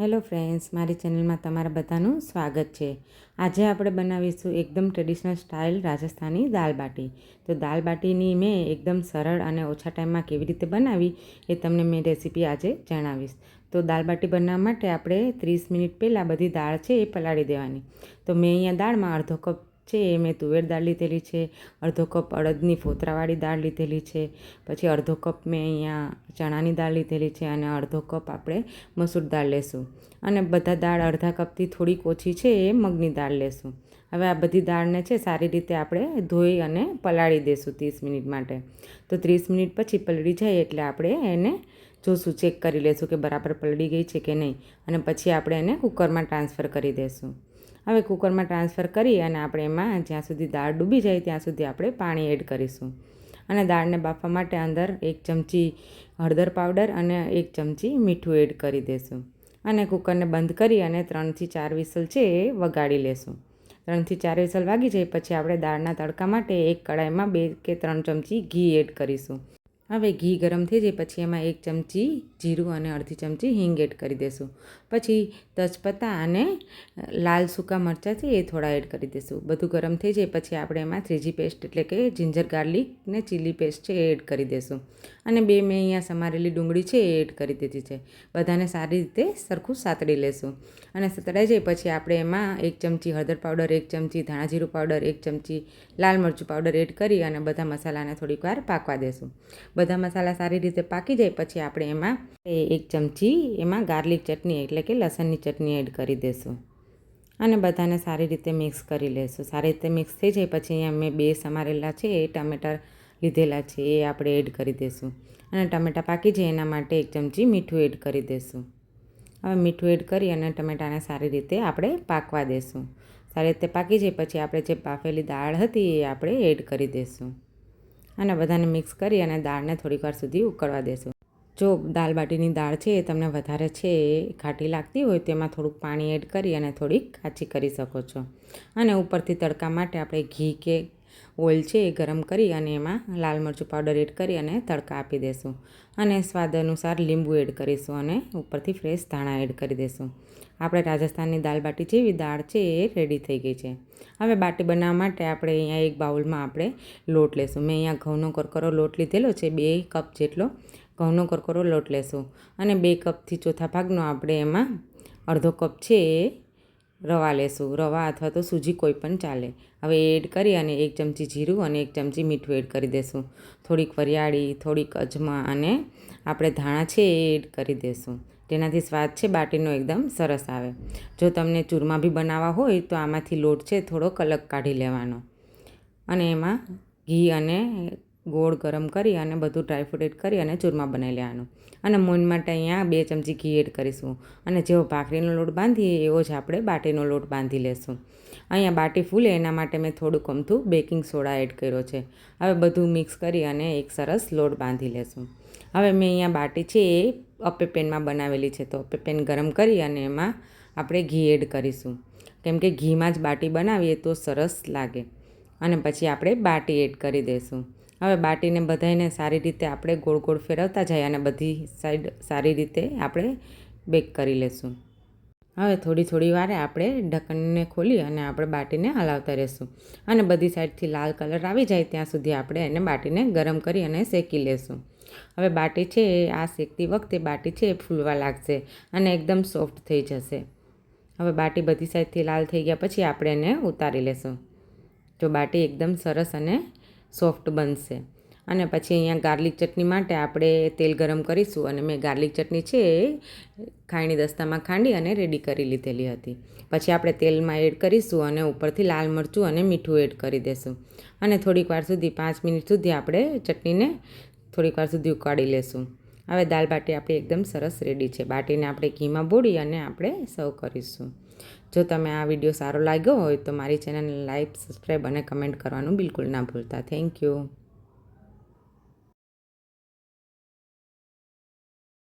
Hello friends, મારી ચેનલમાં તમારા બધાનું સ્વાગત છે। આજે આપણે બનાવીશું એકદમ ટ્રેડિશનલ સ્ટાઇલ રાજસ્થાની દાલ બાટી। તો દાલ બાટીની મેં એકદમ સરળ અને ઓછા ટાઈમમાં કેવી રીતે બનાવી એ તમને મેં રેસીપી આજે જણાવીશ। તો દાલ બાટી બનાવવા માટે આપણે 30 મિનિટ પહેલાં બધી દાળ છે એ પલાળી દેવાની। તો મેં અહીંયા દાળમાં અડધો કપ છે એ મેં તુવેર દાળ લીધેલી છે, અડધો કપ અડદની ફોતરાવાળી દાળ લીધેલી છે, પછી અડધો કપ મેં અહીંયા ચણાની દાળ લીધેલી છે અને અડધો કપ આપણે મસૂર દાળ લેશું અને બધા દાળ અડધા કપથી થોડીક ઓછી છે એ મગની દાળ લેશું। હવે આ બધી દાળને છે સારી રીતે આપણે ધોઈ અને પલાળી દઈશું 30 મિનિટ માટે। તો 30 મિનિટ પછી પલળી જાય એટલે આપણે એને જોશું, ચેક કરી લેશું કે બરાબર પલળી ગઈ છે કે નહીં, અને પછી આપણે એને કુકરમાં ટ્રાન્સફર કરી દઈશું। હવે કુકરમાં ટ્રાન્સફર કરી અને આપણે એમાં જ્યાં સુધી દાળ ડૂબી જાય ત્યાં સુધી આપણે પાણી એડ કરીશું અને દાળને બાફવા માટે અંદર 1 ચમચી હળદર પાવડર અને 1 ચમચી મીઠું એડ કરી દઈશું અને કુકરને બંધ કરી અને 3 થી 4 વિસલ છે એ વગાડી લેશું। 3 થી 4 વિસલ વાગી જાય પછી આપણે દાળના તડકા માટે એક કડાઈમાં 2 કે 3 ચમચી ઘી એડ કરીશું। હવે ઘી ગરમ થઈ જાય પછી એમાં 1 ચમચી જીરું અને અડધી ચમચી હિંગ એડ કરી દઈશું। પછી તેજપત્તા અને લાલ સૂકા મરચાં છે એ થોડા એડ કરી દઈશું। બધું ગરમ થઈ જાય પછી આપણે એમાં 3G પેસ્ટ એટલે કે જિંજર ગાર્લિક ને ચીલી પેસ્ટ છે એ એડ કરી દઈશું અને 2 મેં અહીંયા સમારેલી ડુંગળી છે એ એડ કરી દીધી છે। બધાને સારી રીતે સરખું સાતળી લેશું અને સતળાઈ જાય પછી આપણે એમાં 1 ચમચી હળદર પાવડર, 1 ચમચી ધાણા જીરું પાવડર, 1 ચમચી લાલ મરચું પાવડર એડ કરી અને બધા મસાલાને થોડીક વાર પાકવા દેશું। બધા મસાલા સારી રીતે પાકી જાય પછી આપણે એમાં 1 ચમચી એમાં ગાર્લિક ચટણી એટલે કે લસણની ચટણી એડ કરી દઈશું અને બધાને સારી રીતે મિક્સ કરી લઈશું। સારી રીતે મિક્સ થઈ જાય પછી અહીંયા મેં 2 સમારેલા છે એ ટામેટાં લીધેલા છે એ આપણે એડ કરી દઈશું અને ટામેટાં પાકી જાય એના માટે 1 ચમચી મીઠું એડ કરી દઈશું। હવે મીઠું એડ કરી અને ટમેટાને સારી રીતે આપણે પાકવા દઈશું। સારી રીતે પાકી જાય પછી આપણે જે બાફેલી દાળ હતી એ આપણે એડ કરી દઈશું અને બધાને મિક્સ કરી અને દાળને થોડીક વાર સુધી ઉકળવા દેશું। જો દાલ બાટીની દાળ છે એ તમને વધારે છે એ ખાટી લાગતી હોય તો એમાં થોડુંક પાણી એડ કરી અને થોડીક કાચી કરી શકો છો અને ઉપરથી તડકા માટે આપણે ઘી કે ઓઇલ છે એ ગરમ કરી અને એમાં લાલ મરચું પાવડર એડ કરી અને તડકા આપી દઈશું અને સ્વાદ અનુસાર લીંબુ એડ કરીશું અને ઉપરથી ફ્રેશ ધાણા એડ કરી દઈશું। આપણે રાજસ્થાનની દાલ બાટી જેવી દાળ છે એ રેડી થઈ ગઈ છે। હવે બાટી બનાવવા માટે આપણે અહીંયા એક બાઉલમાં આપણે લોટ લેશું। મેં અહીંયા ઘઉંનો કરકરો લોટ લીધેલો છે, 2 કપ જેટલો ઘઉંનો કરકરો લોટ લેશું અને 2 કપથી ચોથા ભાગનો આપણે એમાં અડધો કપ છે એ રવા લેશું। રવા અથવા તો સૂજી કોઈ પણ ચાલે। હવે એડ કરી અને 1 ચમચી જીરું અને 1 ચમચી મીઠું એડ કરી દઈશું। થોડીક વરિયાળી, થોડીક અજમા અને આપણે ધાણા છે એ એડ કરી દઈશું, જેનાથી સ્વાદ છે બાટીનો એકદમ સરસ આવે। જો તમને ચૂરમા બી બનાવવા હોય તો આમાંથી લોટ છે થોડોક અલગ કાઢી લેવાનો અને એમાં ઘી અને ગોળ ગરમ કરી અને બધું ડ્રાયફ્રૂટ એડ કરી અને ચૂરમા બનાવી લેવાનું અને મોઈન માટે અહીંયા 2 ચમચી ઘી એડ કરીશું અને જેવો ભાખરીનો લોટ બાંધીએ એવો જ આપણે બાટીનો લોટ બાંધી લેશું। અહીંયા બાટી ફૂલે એના માટે મેં થોડુંક અમથું બેકિંગ સોડા એડ કર્યો છે। હવે બધું મિક્સ કરી અને એક સરસ લોટ બાંધી લેશું। હવે મેં અહીંયા બાટી છે એ અપે પેનમાં બનાવેલી છે, તો અપે પેન ગરમ કરી અને એમાં આપણે ઘી એડ કરીશું, કેમ કે ઘીમાં જ બાટી બનાવીએ તો સરસ લાગે અને પછી આપણે બાટી એડ કરી દઈશું। હવે બાટીને બધાને સારી રીતે આપણે ગોળ ગોળ ફેરવતા જાય અને બધી સાઈડ સારી રીતે આપણે બેક કરી લેશું। હવે થોડી વારે આપણે ઢક્કનને ખોલી અને આપણે બાટીને હલાવતા રહેશું અને બધી સાઈડથી લાલ કલર આવી જાય ત્યાં સુધી આપણે એને બાટીને ગરમ કરી અને શેકી લેશું। હવે બાટી છે આ શેકતી વખતે બાટી છે ફૂલવા લાગશે અને એકદમ સોફ્ટ થઈ જશે। હવે બાટી બધી સાઈડથી લાલ થઈ ગયા પછી આપણે એને ઉતારી લેશું। તો બાટી એકદમ સરસ અને સોફ્ટ બનશે અને પછી અહીંયા ગાર્લિક ચટણી માટે આપણે તેલ ગરમ કરીશું અને મેં ગાર્લિક ચટણી છે એ ખાયણી દસ્તામાં ખાંડી અને રેડી કરી લીધેલી હતી। પછી આપણે તેલમાં એડ કરીશું અને ઉપરથી લાલ મરચું અને મીઠું એડ કરી દઈશું અને થોડીક વાર સુધી 5 મિનિટ સુધી આપણે ચટણીને થોડીક વાર સુધી ઉકાળી લેશું। હવે દાલ બાટી આપણી એકદમ સરસ રેડી છે। બાટીને આપણે ઘીમાં બોળી અને આપણે સર્વ કરીશું। જો તમે આ વિડીયો સારો લાગ્યો હોય તો મારી ચેનલને લાઈક, સબસ્ક્રાઈબ અને કમેન્ટ કરવાનું બિલકુલ ના ભૂલતા। Thank you.